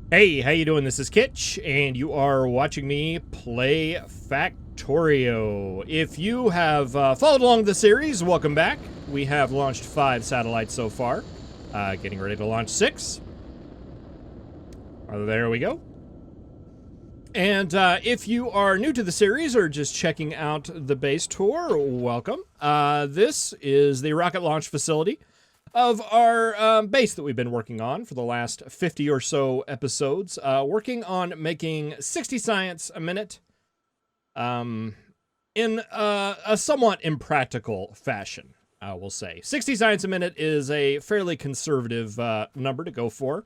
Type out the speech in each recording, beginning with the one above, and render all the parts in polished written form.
Hey, how you doing? This is Kitch, and you are watching me play Factorio. If you have followed along the series, welcome back. We have launched 5 satellites so far. Getting ready to launch 6. There we go. And if you are new to the series or just checking out the base tour, welcome. This is the rocket launch facility of our base that we've been working on for the last 50 or so episodes, working on making 60 science a minute in a somewhat impractical fashion, we'll say. 60 science a minute is a fairly conservative number to go for,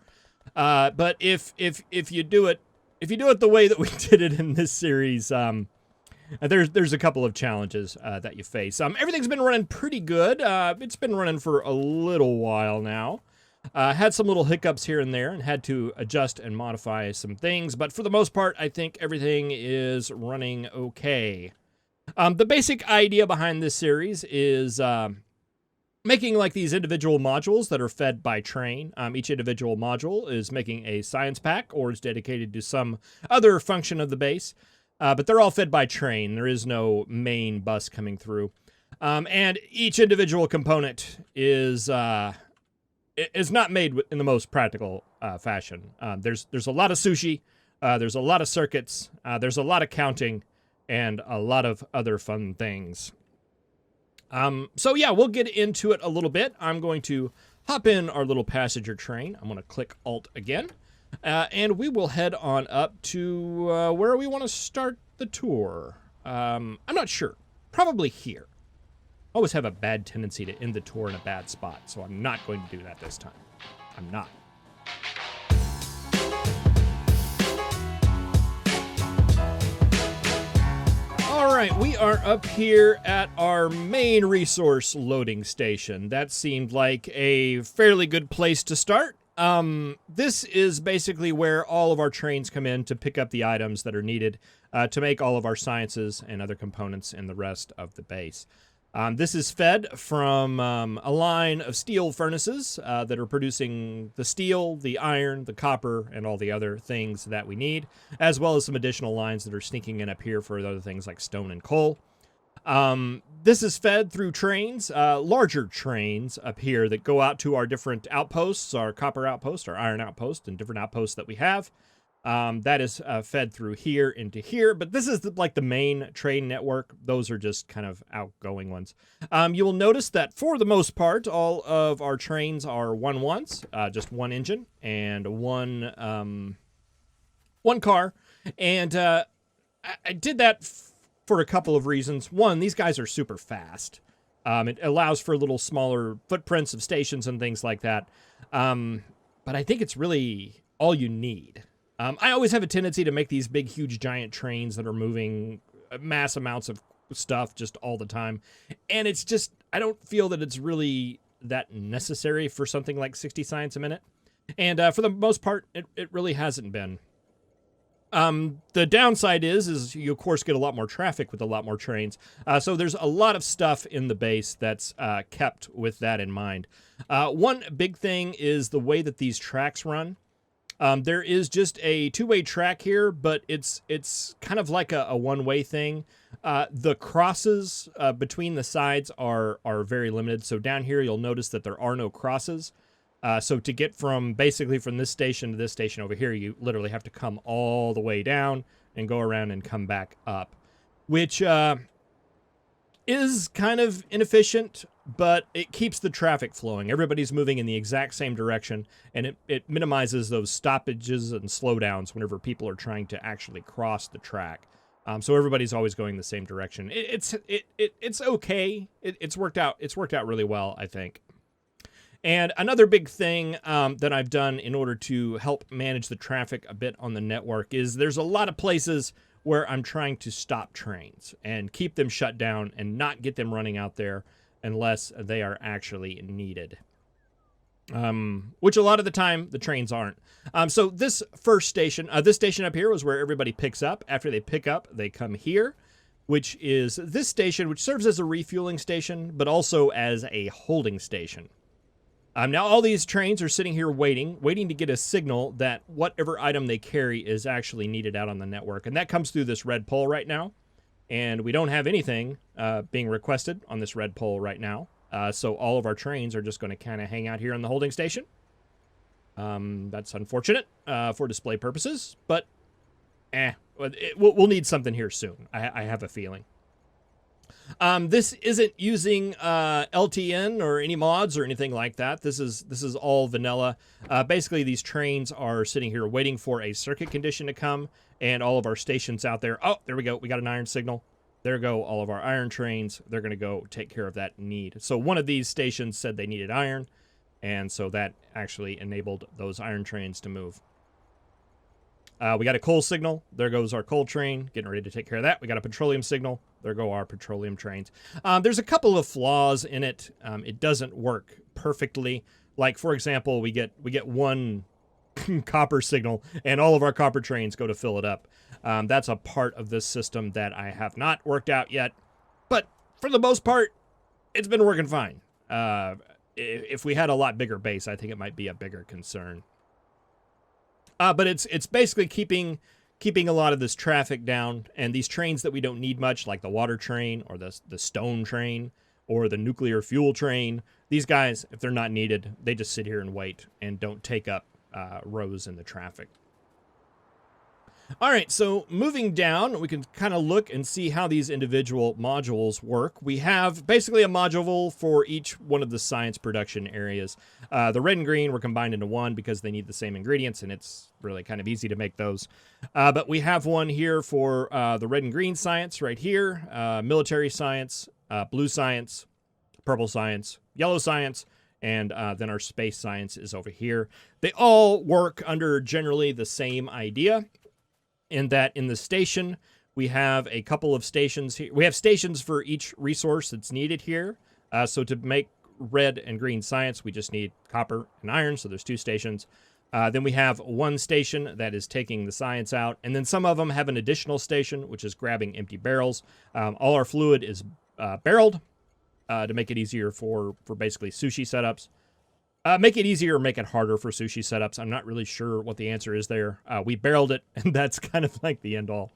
but if you do it the way that we did it in this series, there's a couple of challenges that you face. Everything's been running pretty good. It's been running for a little while now. Had some little hiccups here and there and had to adjust and modify some things. But for the most part, I think everything is running okay. The basic idea behind this series is making like these individual modules that are fed by train. Each individual module is making a science pack or is dedicated to some other function of the base. But they're all fed by train. There is no main bus coming through. And each individual component is not made in the most practical fashion. There's a lot of sushi, there's a lot of circuits, there's a lot of counting, and a lot of other fun things. So yeah, we'll get into it a little bit. I'm going to hop in our little passenger train. I'm going to click Alt again. And we will head on up to where we want to start the tour. I'm not sure. Probably here. I always have a bad tendency to end the tour in a bad spot, so I'm not going to do that this time. I'm not. All right, we are up here at our main resource loading station. That seemed like a fairly good place to start. This is basically where all of our trains come in to pick up the items that are needed to make all of our sciences and other components in the rest of the base. This is fed from a line of steel furnaces that are producing the steel, the iron, the copper, and all the other things that we need, as well as some additional lines that are sneaking in up here for other things like stone and coal. This is fed through trains, larger trains up here that go out to our different outposts, our copper outpost, our iron outpost, and different outposts that we have. That is fed through here into here, but this is like the main train network. Those are just kind of outgoing ones. You will notice that for the most part, all of our trains are 1-1s, just one engine and one car. And I did that for a couple of reasons. One, these guys are super fast. It allows for little smaller footprints of stations and things like that. But I think it's really all you need. I always have a tendency to make these big, huge, giant trains that are moving mass amounts of stuff just all the time. And it's just, I don't feel that it's really that necessary for something like 60 science a minute. And for the most part, it really hasn't been. The downside is you of course get a lot more traffic with a lot more trains. So there's a lot of stuff in the base that's kept with that in mind. One big thing is the way that these tracks run. There is just a two-way track here, but it's kind of like a one-way thing. The crosses between the sides are very limited. So down here, you'll notice that there are no crosses. So to get from basically from this station to this station over here, you literally have to come all the way down and go around and come back up, which is kind of inefficient, but it keeps the traffic flowing. Everybody's moving in the exact same direction, and it minimizes those stoppages and slowdowns whenever people are trying to actually cross the track. So everybody's always going the same direction. It's okay. It's worked out. It's worked out really well, I think. And another big thing that I've done in order to help manage the traffic a bit on the network is there's a lot of places where I'm trying to stop trains and keep them shut down and not get them running out there unless they are actually needed. Which a lot of the time the trains aren't. So this first station, this station up here was where everybody picks up. After they pick up, they come here, which is this station, which serves as a refueling station, but also as a holding station. Now all these trains are sitting here waiting to get a signal that whatever item they carry is actually needed out on the network. And that comes through this red pole right now. And we don't have anything being requested on this red pole right now. So all of our trains are just going to kind of hang out here in the holding station. That's unfortunate for display purposes, but we'll need something here soon. I have a feeling. This isn't using LTN or any mods or anything like that. This is all vanilla. Basically, these trains are sitting here waiting for a circuit condition to come, and all of our stations out there. Oh, there we go. We got an iron signal. There go all of our iron trains. They're going to go take care of that need. So one of these stations said they needed iron, and so that actually enabled those iron trains to move. We got a coal signal. There goes our coal train, getting ready to take care of that. We got a petroleum signal. There go our petroleum trains. There's a couple of flaws in it. It doesn't work perfectly. Like, for example, we get one copper signal, and all of our copper trains go to fill it up. That's a part of this system that I have not worked out yet. But for the most part, it's been working fine. If we had a lot bigger base, I think it might be a bigger concern. But it's basically keeping a lot of this traffic down, and these trains that we don't need much, like the water train or the stone train or the nuclear fuel train, these guys, if they're not needed, they just sit here and wait and don't take up rows in the traffic. All right, so moving down, we can kind of look and see how these individual modules work. We have basically a module for each one of the science production areas. The red and green were combined into one because they need the same ingredients, and it's really kind of easy to make those. But we have one here for the red and green science right here, military science, blue science, purple science, yellow science, and then our space science is over here. They all work under generally the same idea, in that in the station, we have a couple of stations here. We have stations for each resource that's needed here. So to make red and green science, we just need copper and iron. So there's two stations. Then we have one station that is taking the science out. And then some of them have an additional station, which is grabbing empty barrels. All our fluid is barreled to make it easier for basically sushi setups. Make it easier or make it harder for sushi setups. I'm not really sure what the answer is there. We barreled it, and that's kind of like the end all.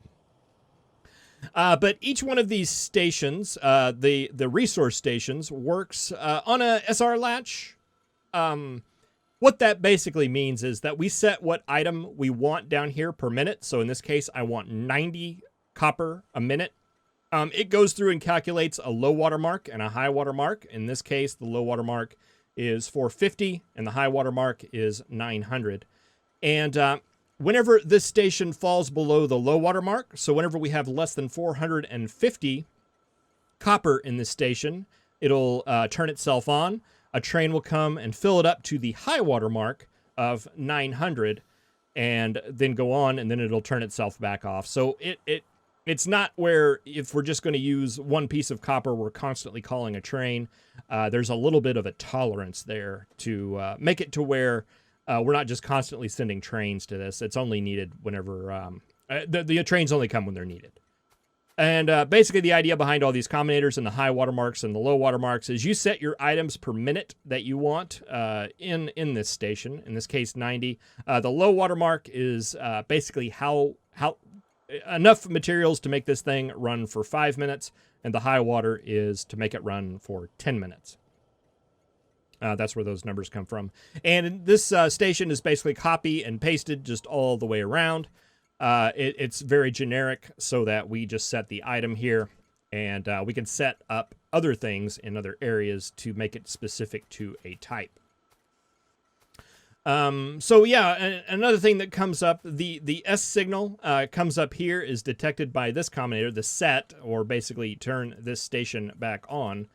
But each one of these stations, the resource stations, works on a SR latch. What that basically means is that we set what item we want down here per minute. So in this case, I want 90 copper a minute. It goes through and calculates a low water mark and a high water mark. In this case, the low water mark is 450 and the high water mark is 900. And whenever this station falls below the low water mark, so whenever we have less than 450 copper in this station, it'll turn itself on. A train will come and fill it up to the high water mark of 900 and then go on, and then it'll turn itself back off. So it's not where if we're just going to use one piece of copper, we're constantly calling a train. There's a little bit of a tolerance there to make it to where we're not just constantly sending trains to this. It's only needed whenever the trains only come when they're needed. And basically the idea behind all these combinators and the high watermarks and the low watermarks is you set your items per minute that you want in this station, in this case 90. The low watermark is basically how enough materials to make this thing run for 5 minutes, and the high water is to make it run for 10 minutes. That's where those numbers come from. And this station is basically copy and pasted just all the way around. It's very generic so that we just set the item here, and we can set up other things in other areas to make it specific to a type. So yeah, another thing that comes up, the S signal comes up here, is detected by this combinator, the set, or basically turn this station back on,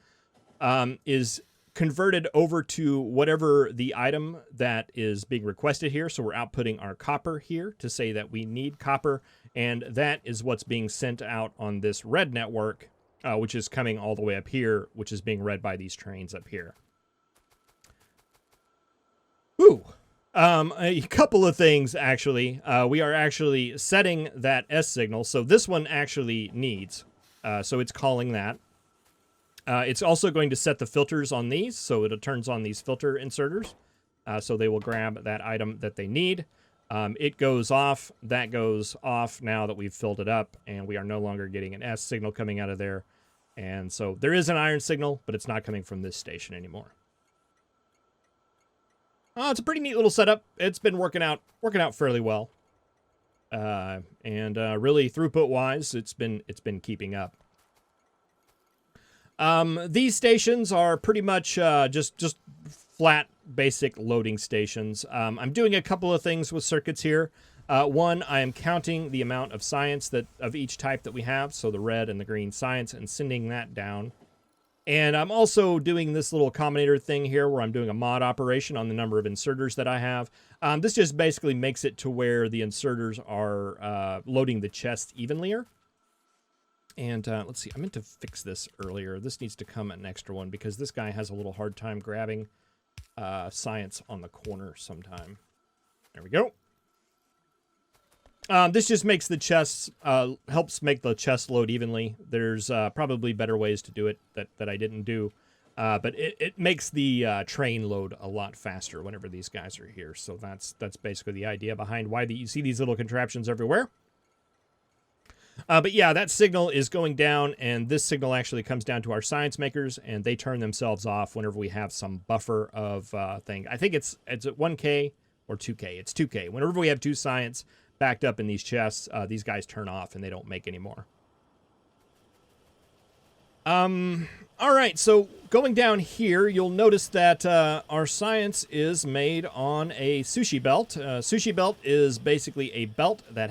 is converted over to whatever the item that is being requested here. So we're outputting our copper here to say that we need copper, and that is what's being sent out on this red network, which is coming all the way up here, which is being read by these trains up here. Ooh. A couple of things, actually. We are actually setting that S signal. So this one actually needs. So it's calling that. It's also going to set the filters on these, so it turns on these filter inserters, so they will grab that item that they need. It goes off, that goes off now that we've filled it up, and we are no longer getting an S signal coming out of there. And so there is an iron signal, but it's not coming from this station anymore. It's a pretty neat little setup. It's been working out fairly well. And really throughput-wise, it's been keeping up. These stations are pretty much just flat, basic loading stations. I'm doing a couple of things with circuits here. One, I am counting the amount of science of each type that we have, so the red and the green science, and sending that down. And I'm also doing this little combinator thing here where I'm doing a mod operation on the number of inserters that I have. This just basically makes it to where the inserters are loading the chest evenlier. And let's see, I meant to fix this earlier. This needs to come an extra one because this guy has a little hard time grabbing science on the corner sometime. There we go. This just makes the chests, helps make the chest load evenly. There's probably better ways to do it that I didn't do. But it makes the train load a lot faster whenever these guys are here. So that's basically the idea behind why you see these little contraptions everywhere. But yeah, that signal is going down, and this signal actually comes down to our science makers, and they turn themselves off whenever we have some buffer of thing. I think it's at 1K or 2K. It's 2K. Whenever we have 2 science backed up in these chests, these guys turn off and they don't make any more. All right, so going down here, you'll notice that our science is made on a sushi belt. Sushi belt is basically a belt that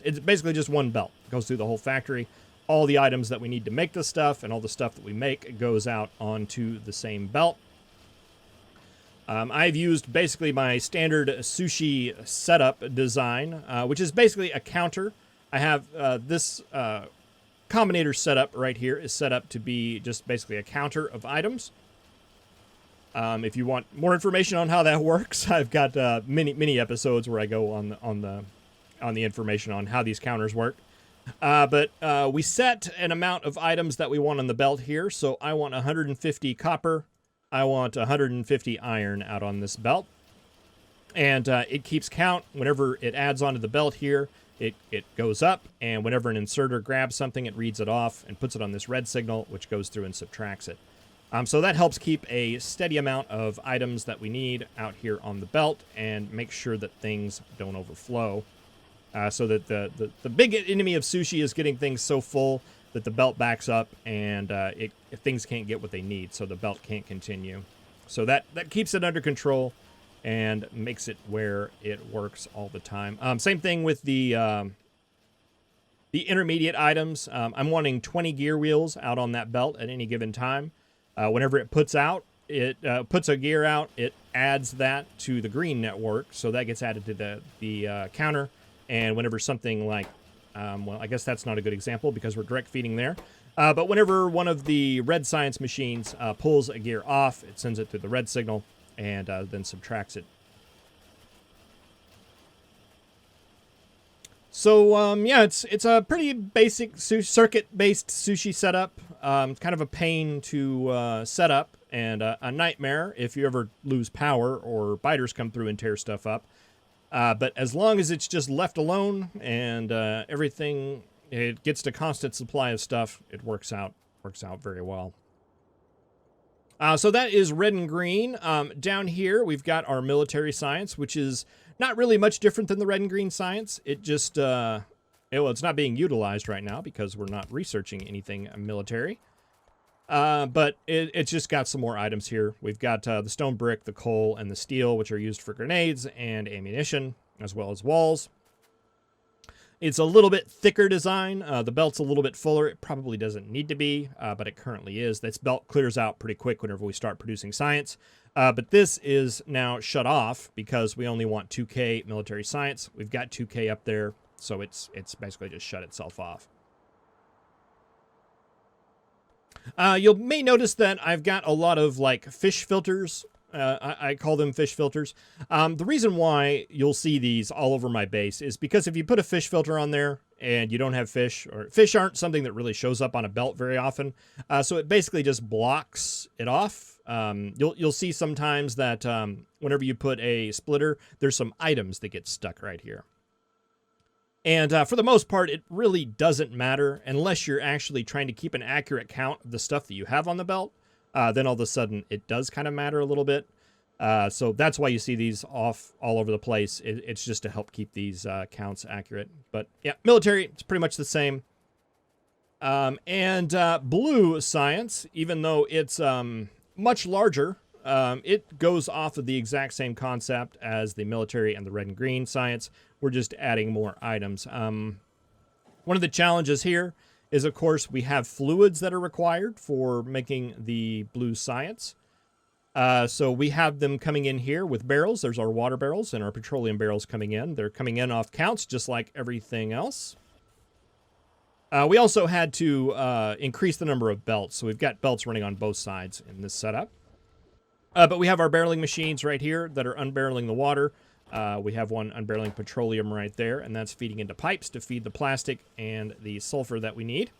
it's basically just one belt. It goes through the whole factory. All the items that we need to make the stuff and all the stuff that we make goes out onto the same belt. I've used basically my standard sushi setup design, which is basically a counter. I have this combinator setup right here is set up to be just basically a counter of items. If you want more information on how that works, I've got many episodes where I go on the information on how these counters work. But we set an amount of items that we want on the belt here. So I want 150 copper. I want 150 iron out on this belt. And it keeps count. Whenever it adds onto the belt here, it goes up. And whenever an inserter grabs something, it reads it off and puts it on this red signal, which goes through and subtracts it. So that helps keep a steady amount of items that we need out here on the belt and make sure that things don't overflow. So that the big enemy of sushi is getting things so full that the belt backs up and things can't get what they need, so the belt can't continue. So that keeps it under control and makes it where it works all the time. Same thing with the intermediate items. I'm wanting 20 gear wheels out on that belt at any given time. Whenever it puts a gear out, it adds that to the green network, so that gets added to the counter. And whenever something like, well, I guess that's not a good example because we're direct feeding there. But whenever one of the red science machines pulls a gear off, it sends it to the red signal and then subtracts it. So, yeah, it's a pretty basic circuit-based sushi setup. It's kind of a pain to set up and a nightmare if you ever lose power or biters come through and tear stuff up. But as long as it's just left alone and everything, it gets a constant supply of stuff, it works out very well. So that is red and green. Down here, we've got our military science, which is not really much different than the red and green science. It just, well, it's not being utilized right now because we're not researching anything military. But it's just got some more items here. We've got the stone brick, the coal, and the steel, which are used for grenades and ammunition, as well as walls. It's a little bit thicker design. The belt's a little bit fuller. It probably doesn't need to be, but it currently is. This belt clears out pretty quick whenever we start producing science. But this is now shut off because we only want 2K military science. We've got 2K up there, so it's basically just shut itself off. You may notice that I've got a lot of like fish filters. I call them fish filters. The reason why you'll see these all over my base is because if you put a fish filter on there, and you don't have fish, or fish aren't something that really shows up on a belt very often. So it basically just blocks it off. You'll see sometimes that whenever you put a splitter, there's some items that get stuck right here. And for the most part, it really doesn't matter unless you're actually trying to keep an accurate count of the stuff that you have on the belt. Then all of a sudden, it does kind of matter a little bit. So that's why you see these off all over the place. It's just to help keep these counts accurate. But yeah, military, it's pretty much the same. And blue science, even though it's much larger, it goes off of the exact same concept as the military and the red and green science. We're just adding more items. One of the challenges here is, of course, we have fluids that are required for making the blue science. So we have them coming in here with barrels. There's our water barrels and our petroleum barrels coming in. They're coming in off counts just like everything else. We also had to increase the number of belts. So we've got belts running on both sides in this setup. But we have our barreling machines right here that are unbarreling the water. We have one unbarreling petroleum right there, and that's feeding into pipes to feed the plastic and the sulfur that we need.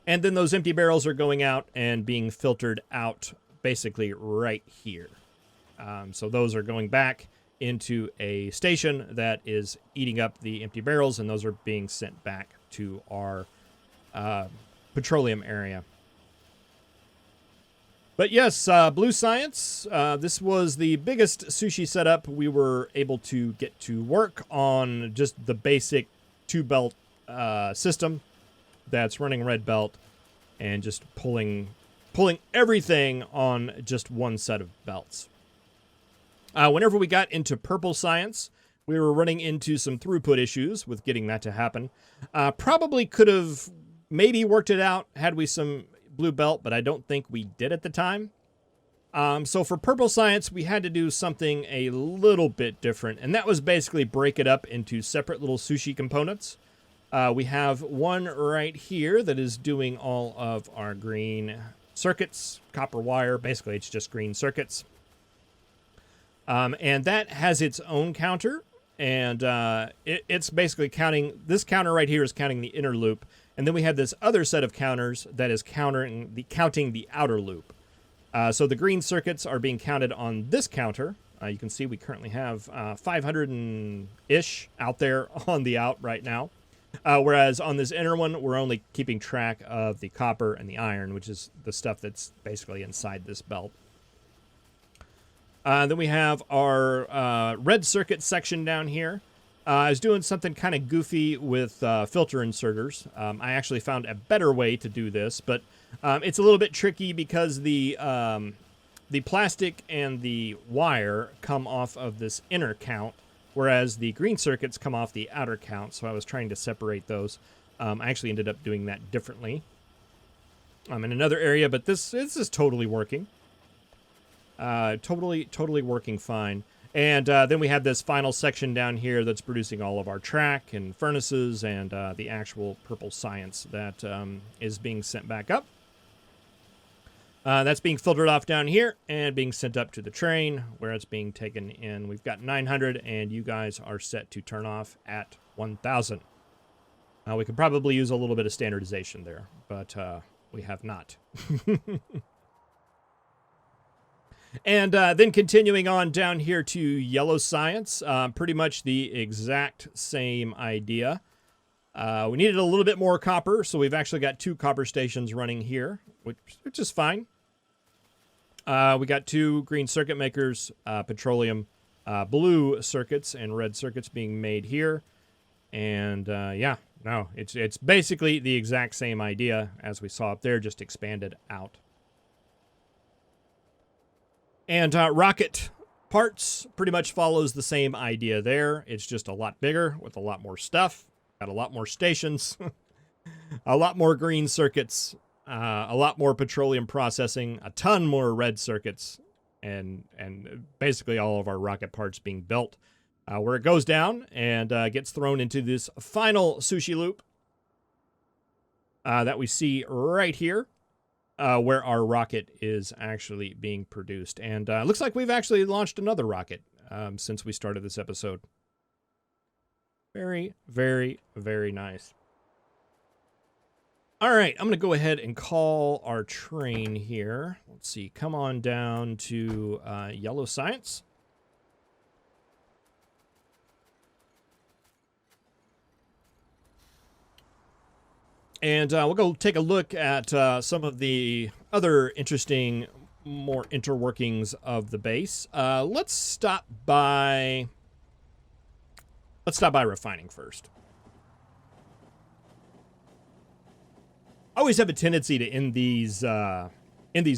And then those empty barrels are going out and being filtered out basically right here. So those are going back into a station that is eating up the empty barrels, and those are being sent back to our petroleum area. But yes, Blue Science, this was the biggest sushi setup we were able to get to work on, just the basic two-belt system that's running red belt and just pulling everything on just one set of belts. Whenever we got into purple science, we were running into some throughput issues with getting that to happen. Probably could have maybe worked it out had we some blue belt, but I don't think we did at the time. So for purple science, we had to do something a little bit different, and that was basically break it up into separate little sushi components. We have one right here that is doing all of our green circuits, copper wire. Basically, it's just green circuits. And that has its own counter, and it's basically counting. This counter right here is counting the inner loop, and then we have this other set of counters that is counting the outer loop. So the green circuits are being counted on this counter. You can see we currently have 500-ish out there on the out right now. Whereas on this inner one, we're only keeping track of the copper and the iron, which is the stuff that's basically inside this belt. Then we have our red circuit section down here. I was doing something kind of goofy with filter inserters. I actually found a better way to do this, but it's a little bit tricky because the plastic and the wire come off of this inner count, whereas the green circuits come off the outer count, so I was trying to separate those. I actually ended up doing that differently. I'm in another area, but this is totally working. Totally working fine. And then we have this final section down here that's producing all of our track and furnaces and the actual purple science that is being sent back up. That's being filtered off down here and being sent up to the train where it's being taken in. We've got 900, and you guys are set to turn off at 1,000. We could probably use a little bit of standardization there, but we have not. And then continuing on down here to yellow science, pretty much the exact same idea. We needed a little bit more copper, so we've actually got 2 copper stations running here, which is fine. We got 2 green circuit makers, petroleum, blue circuits, and red circuits being made here. And yeah, no, it's basically the exact same idea as we saw up there, just expanded out. And rocket parts pretty much follows the same idea there. It's just a lot bigger with a lot more stuff, got a lot more stations, a lot more green circuits, a lot more petroleum processing, a ton more red circuits, and basically all of our rocket parts being built. Where it goes down and gets thrown into this final sushi loop that we see right here. Where our rocket is actually being produced. And looks like we've actually launched another rocket since we started this episode. Very, very, very nice. All right, I'm going to go ahead and call our train here. Let's see. Come on down to Yellow Science. And we'll go take a look at some of the other interesting, more interworkings of the base. Let's stop by refining first. I always have a tendency to end these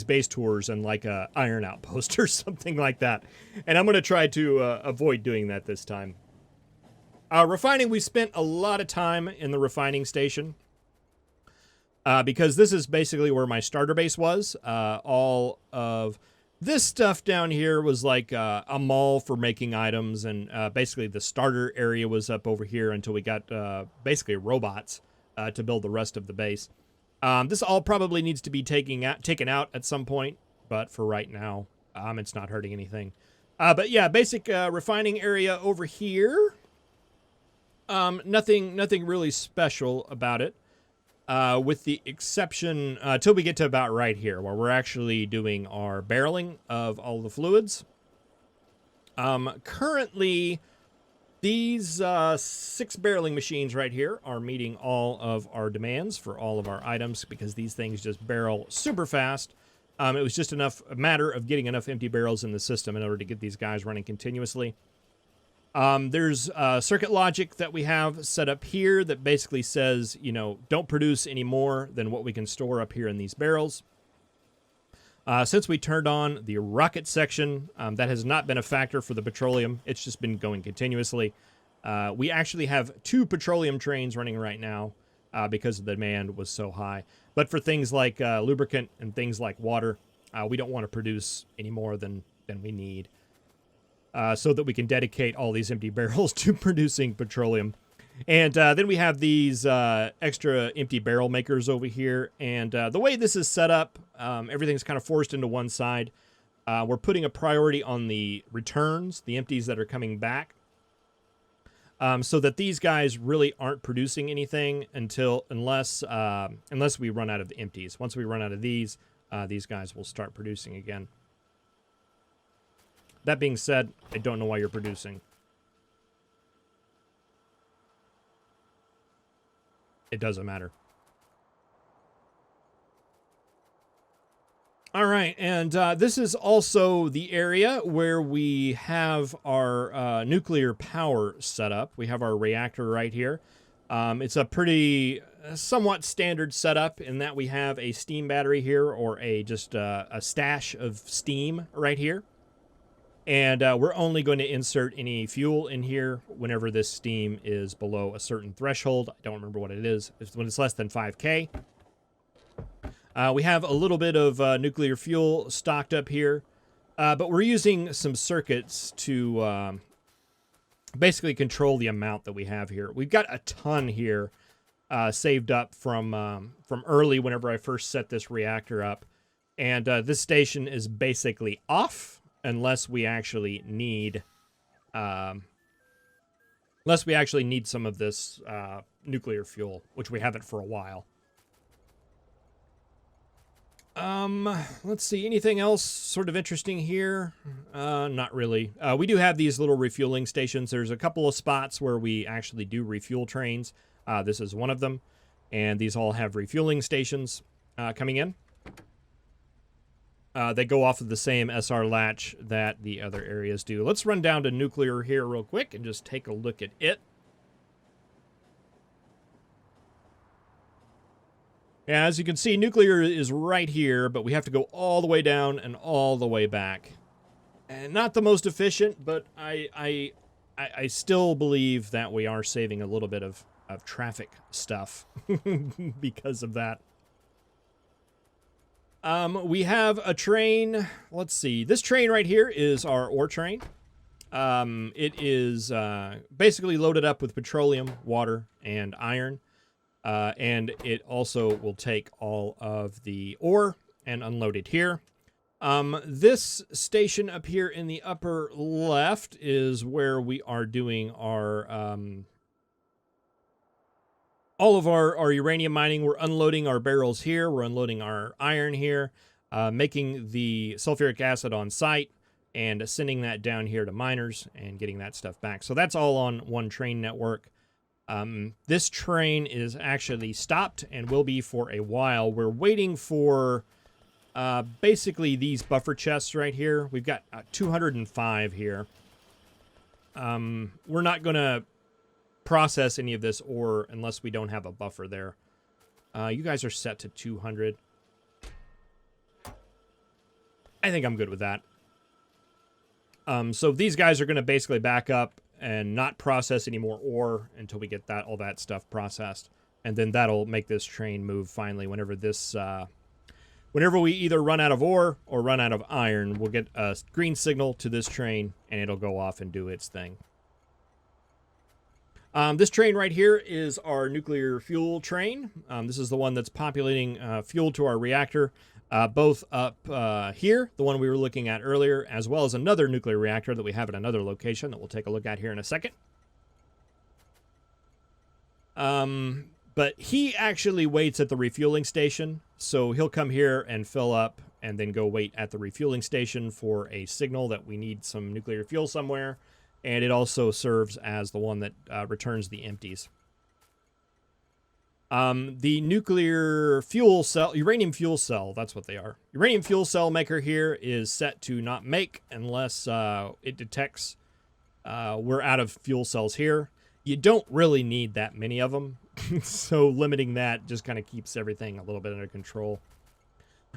base tours on like a iron outpost or something like that, and I'm going to try to avoid doing that this time. Refining, we spent a lot of time in the refining station. Because this is basically where my starter base was. All of this stuff down here was like a mall for making items, and basically the starter area was up over here until we got basically robots to build the rest of the base. This all probably needs to be taken out at some point, but for right now, it's not hurting anything. But yeah, basic refining area over here. Nothing really special about it. With the exception, till we get to about right here, where we're actually doing our barreling of all the fluids. Currently, these 6 barreling machines right here are meeting all of our demands for all of our items, because these things just barrel super fast. It was just a matter of getting enough empty barrels in the system in order to get these guys running continuously. There's circuit logic that we have set up here that basically says, you know, don't produce any more than what we can store up here in these barrels. Since we turned on the rocket section, that has not been a factor for the petroleum. It's just been going continuously. We actually have 2 petroleum trains running right now because the demand was so high. But for things like lubricant and things like water, we don't want to produce any more than we need. So that we can dedicate all these empty barrels to producing petroleum. And then we have these extra empty barrel makers over here. And the way this is set up, everything's kind of forced into one side. We're putting a priority on the returns, the empties that are coming back. So that these guys really aren't producing anything unless we run out of the empties. Once we run out of these guys will start producing again. That being said, I don't know why you're producing. It doesn't matter. All right, and this is also the area where we have our nuclear power set up. We have our reactor right here. It's a pretty somewhat standard setup in that we have a steam battery here, or just a stash of steam right here. And we're only going to insert any fuel in here whenever this steam is below a certain threshold. I don't remember what it is. It's when it's less than 5K. We have a little bit of nuclear fuel stocked up here. But we're using some circuits to basically control the amount that we have here. We've got a ton here saved up from early whenever I first set this reactor up. And this station is basically off. Unless we actually need some of this nuclear fuel, which we haven't for a while. Let's see, anything else sort of interesting here? Not really. We do have these little refueling stations. There's a couple of spots where we actually do refuel trains. This is one of them, and these all have refueling stations coming in. They go off of the same SR latch that the other areas do. Let's run down to nuclear here real quick and just take a look at it. Yeah, as you can see, nuclear is right here, but we have to go all the way down and all the way back. And not the most efficient, but I still believe that we are saving a little bit of traffic stuff because of that. We have a train. Let's see. This train right here is our ore train. It is basically loaded up with petroleum, water, and iron. And it also will take all of the ore and unload it here. This station up here in the upper left is where we are doing our all of our uranium mining. We're unloading our barrels here. We're unloading our iron here, making the sulfuric acid on site and sending that down here to miners and getting that stuff back. So that's all on one train network. This train is actually stopped and will be for a while. We're waiting for basically these buffer chests right here. We've got 205 here. We're not going to process any of this ore unless we don't have a buffer there. You guys are set to 200. I think I'm good with that. So these guys are going to basically back up and not process any more ore until we get all that stuff processed. And then that'll make this train move finally whenever we either run out of ore or run out of iron. We'll get a green signal to this train and it'll go off and do its thing. This train right here is our nuclear fuel train. This is the one that's populating fuel to our reactor, both up here, the one we were looking at earlier, as well as another nuclear reactor that we have at another location that we'll take a look at here in a second. But he actually waits at the refueling station, so he'll come here and fill up and then go wait at the refueling station for a signal that we need some nuclear fuel somewhere. And it also serves as the one that returns the empties. The nuclear fuel cell, uranium fuel cell, that's what they are. Uranium fuel cell maker here is set to not make unless it detects we're out of fuel cells here. You don't really need that many of them, so limiting that just kind of keeps everything a little bit under control.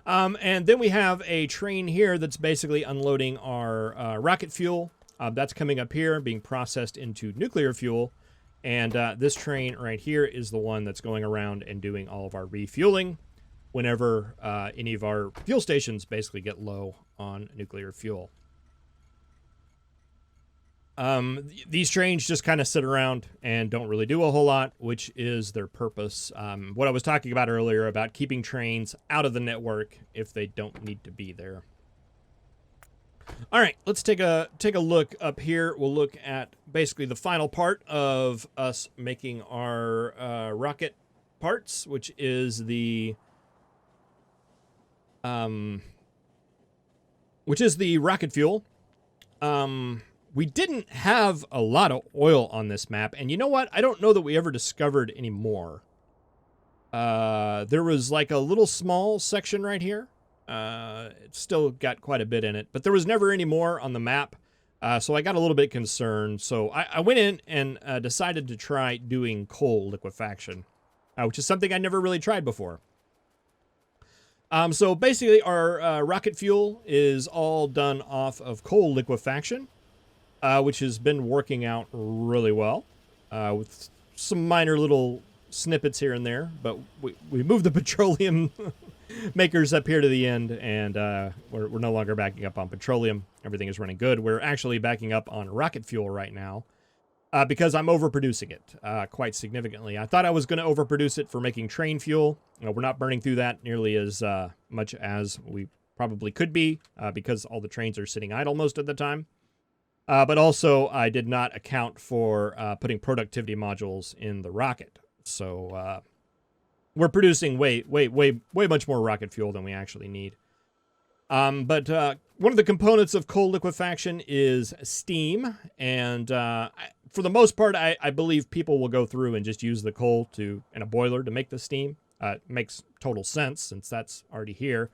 And then we have a train here that's basically unloading our rocket fuel. That's coming up here, being processed into nuclear fuel. And this train right here is the one that's going around and doing all of our refueling whenever any of our fuel stations basically get low on nuclear fuel. These trains just kind of sit around and don't really do a whole lot, which is their purpose. What I was talking about earlier about keeping trains out of the network if they don't need to be there. All right, let's take a look up here. We'll look at basically the final part of us making our rocket parts, which is the rocket fuel. We didn't have a lot of oil on this map, and you know what? I don't know that we ever discovered any more. There was like a little small section right here. It's still got quite a bit in it, but there was never any more on the map, so I got a little bit concerned. So I went in and decided to try doing coal liquefaction, which is something I never really tried before. So basically our rocket fuel is all done off of coal liquefaction, which has been working out really well, with some minor little snippets here and there, but we moved the petroleum makers up here to the end, and we're no longer backing up on petroleum. Everything is running good. We're actually backing up on rocket fuel right now because I'm overproducing it quite significantly. I thought I was going to overproduce it for making train fuel. We're not burning through that nearly as much as we probably could be because all the trains are sitting idle most of the time. But also, I did not account for putting productivity modules in the rocket. So we're producing way much more rocket fuel than we actually need. But one of the components of coal liquefaction is steam. And for the most part, I believe people will go through and just use the coal in a boiler to make the steam. It makes total sense since that's already here.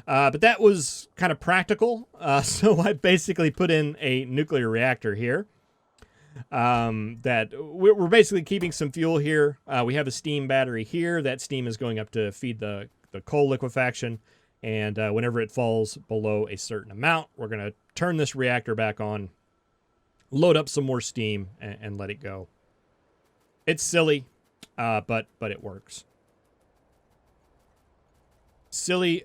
But that was kind of practical. So I basically put in a nuclear reactor here. That we're basically keeping some fuel here. We have a steam battery here. That steam is going up to feed the coal liquefaction. And whenever it falls below a certain amount, we're going to turn this reactor back on, load up some more steam, and let it go. It's silly, but it works. Silly,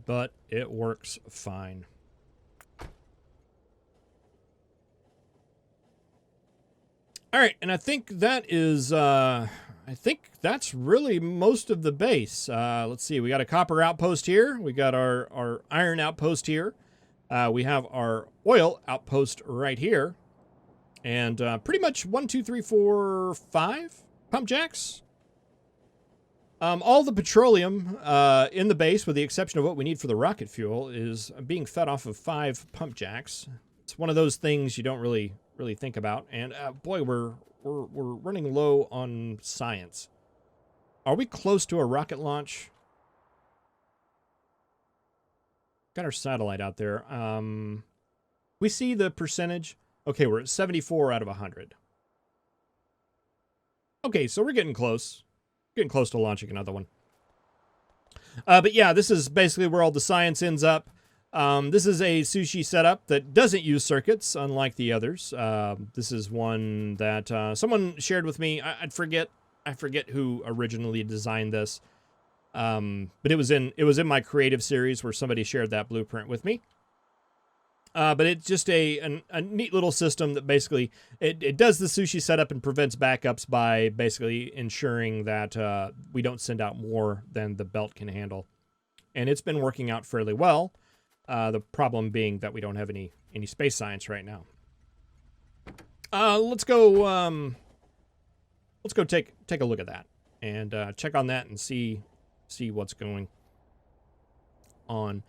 but it works fine. All right, and I think that is, that's really most of the base. Let's see, we got a copper outpost here. We got our iron outpost here. We have our oil outpost right here. And pretty much 1, 2, 3, 4, 5 pump jacks. All the petroleum in the base, with the exception of what we need for the rocket fuel, is being fed off of 5 pump jacks. It's one of those things you don't really think about. And boy, we're running low on science. Are we close to a rocket launch? Got our satellite out there. We see the percentage. Okay, we're at 74 out of 100. Okay, so we're getting close. Getting close to launching another one. But yeah, this is basically where all the science ends up. This is a sushi setup that doesn't use circuits, unlike the others. This is one that someone shared with me. I forget who originally designed this. But it was in my creative series where somebody shared that blueprint with me. But it's just a neat little system that basically it does the sushi setup and prevents backups by basically ensuring that we don't send out more than the belt can handle. And it's been working out fairly well. The problem being that we don't have any space science right now. Let's go take a look at that and check on that and see what's going on.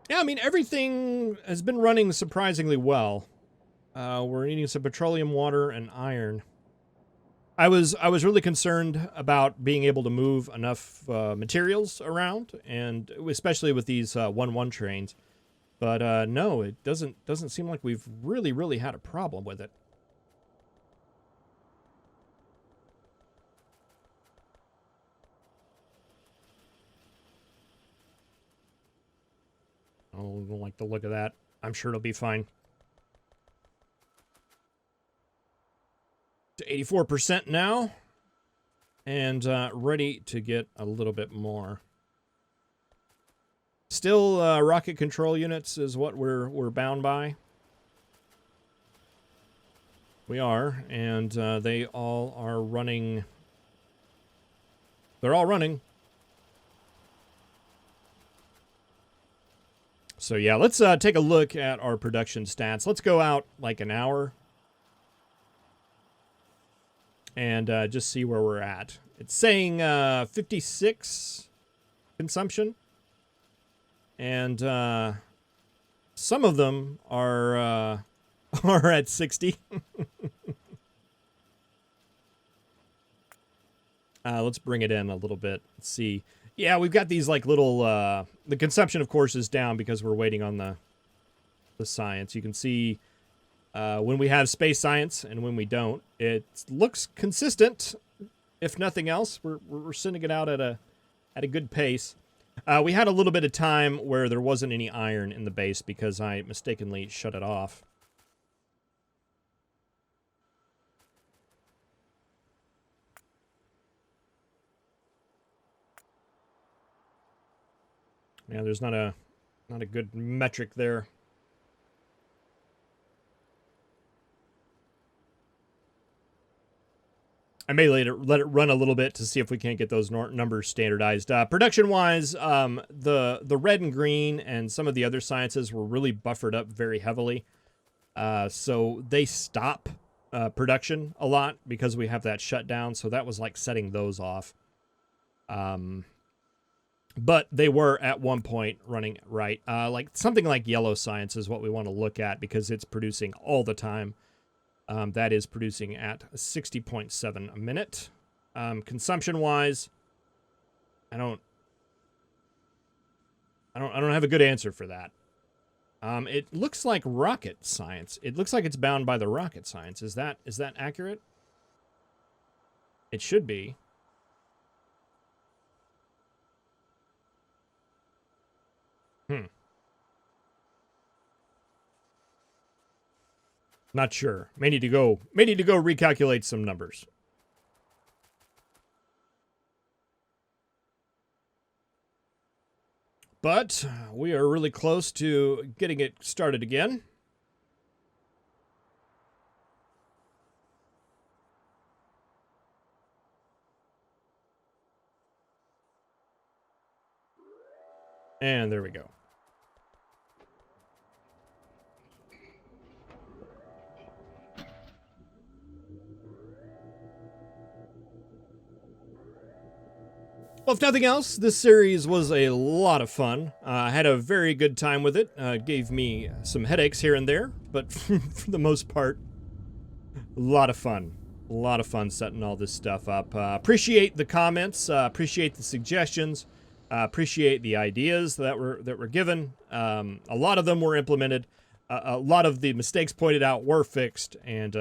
Yeah, I mean, everything has been running surprisingly well. We're needing some petroleum, water, and iron. I was really concerned about being able to move enough materials around, and especially with these 1-1 trains. But no, it doesn't seem like we've really had a problem with it. Oh, I don't like the look of that. I'm sure it'll be fine. To 84% now. And ready to get a little bit more. Still, rocket control units is what we're bound by. We are, and they all are running. They're all running. So yeah, let's take a look at our production stats. Let's go out like an hour and just see where we're at. It's saying 56 consumption, and some of them are at 60. Let's bring it in a little bit. Let's see. Yeah, we've got these like little, the consumption of course is down because we're waiting on the science. You can see when we have space science and when we don't, it looks consistent. If nothing else, we're sending it out at a good pace. We had a little bit of time where there wasn't any iron in the base because I mistakenly shut it off. Yeah, there's not a good metric there. I may let it run a little bit to see if we can't get those numbers standardized. Production-wise, the red and green and some of the other sciences were really buffered up very heavily. So they stop production a lot because we have that shutdown. So that was like setting those off. But they were at one point running right. Like something like yellow science is what we want to look at because it's producing all the time. That is producing at 60.7 a minute. Consumption-wise, I don't have a good answer for that. It looks like rocket science. It looks like it's bound by the rocket science. Is that accurate? It should be. Not sure. May need to go recalculate some numbers. But we are really close to getting it started again. And there we go. Well, if nothing else, this series was a lot of fun. I had a very good time with it. Gave me some headaches here and there, but for the most part, a lot of fun. A lot of fun setting all this stuff up. Appreciate the comments. Appreciate the suggestions. Appreciate the ideas that were given. A lot of them were implemented. A lot of the mistakes pointed out were fixed, and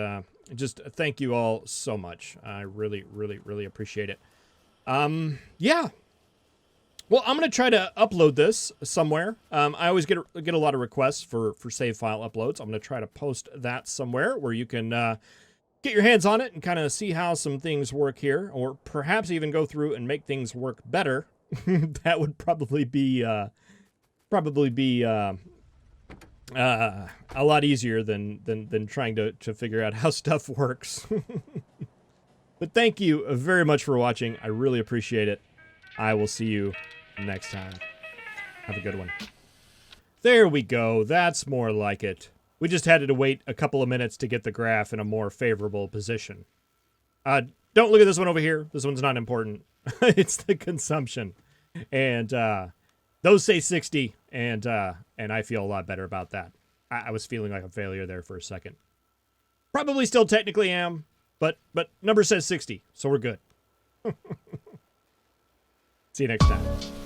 just thank you all so much. I really, really, really appreciate it. Yeah. Well, I'm gonna try to upload this somewhere. I always get a lot of requests for save file uploads. I'm gonna try to post that somewhere where you can get your hands on it and kind of see how some things work here, or perhaps even go through and make things work better. That would probably be a lot easier than trying to figure out how stuff works. But thank you very much for watching. I really appreciate it. I will see you next time. Have a good one. There we go. That's more like it. We just had to wait a couple of minutes to get the graph in a more favorable position. Don't look at this one over here. This one's not important. It's the consumption. And those say 60, and I feel a lot better about that. I was feeling like a failure there for a second. Probably still technically am. But number says 60, so we're good. See you next time.